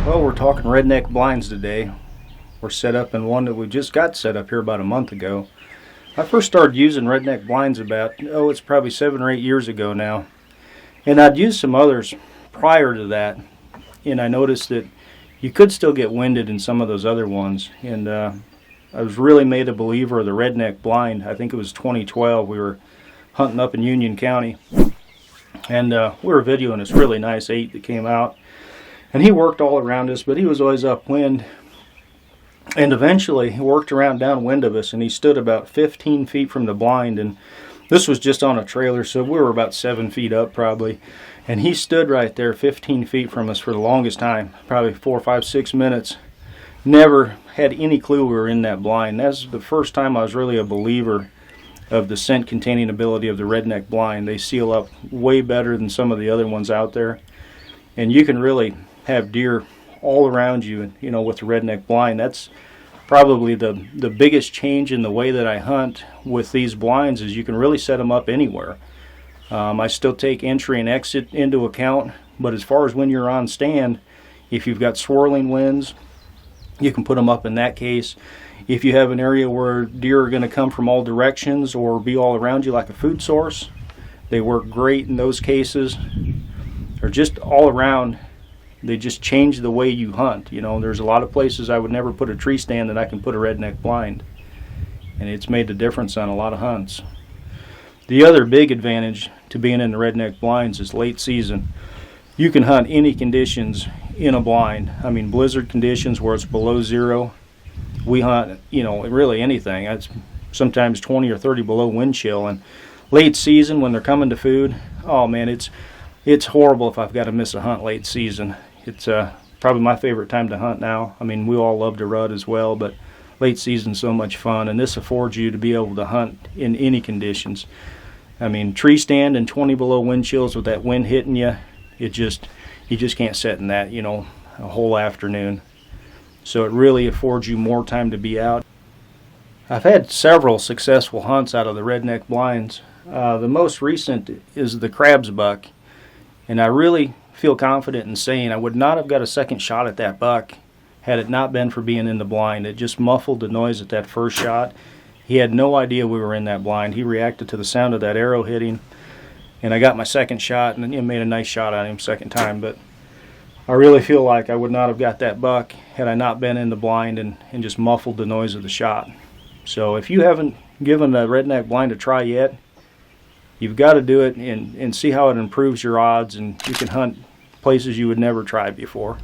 Well, we're talking redneck blinds today. We're set up in one that we just got set up here about a month ago. I first started using redneck blinds it's probably 7 or 8 years ago now. And I'd used some others prior to that, and I noticed that you could still get winded in some of those other ones. And I was really made a believer of the redneck blind. I think it was 2012. We were hunting up in Union County, and we were videoing this really nice 8 that came out. And he worked all around us, but he was always upwind. And eventually he worked around downwind of us, and he stood about 15 feet from the blind. And this was just on a trailer, so we were about 7 feet up probably. And he stood right there 15 feet from us for the longest time, probably 4, 5, 6 minutes. Never had any clue we were in that blind. That's the first time I was really a believer of the scent containing ability of the redneck blind. They seal up way better than some of the other ones out there. And you can really have deer all around you, with the redneck blind. That's probably the biggest change in the way that I hunt with these blinds, is you can really set them up anywhere. I still take entry and exit into account, but as far as when you're on stand, if you've got swirling winds, you can put them up in that case. If you have an area where deer are going to come from all directions or be all around you like a food source, they work great in those cases. Or just all around, they just change the way you hunt. There's a lot of places I would never put a tree stand that I can put a redneck blind, and it's made a difference on a lot of hunts. The other big advantage to being in the redneck blinds is late season. You can hunt any conditions in a blind. I mean, blizzard conditions where it's below zero. We hunt, really anything. It's sometimes 20 or 30 below wind chill. And late season, when they're coming to food, oh man, it's horrible if I've got to miss a hunt late season. It's probably my favorite time to hunt now. I mean, we all love to rut as well, but late season's so much fun, and this affords you to be able to hunt in any conditions. I mean, tree stand and 20 below wind chills with that wind hitting you, you just can't sit in that, a whole afternoon. So it really affords you more time to be out. I've had several successful hunts out of the redneck blinds. The most recent is the crabs buck. And I really feel confident in saying I would not have got a second shot at that buck had it not been for being in the blind. It just muffled the noise at that first shot. He had no idea we were in that blind. He reacted to the sound of that arrow hitting, and I got my second shot and made a nice shot at him second time. But I really feel like I would not have got that buck had I not been in the blind and just muffled the noise of the shot. So if you haven't given the redneck blind a try yet, you've got to do it and see how it improves your odds, and you can hunt places you would never try before.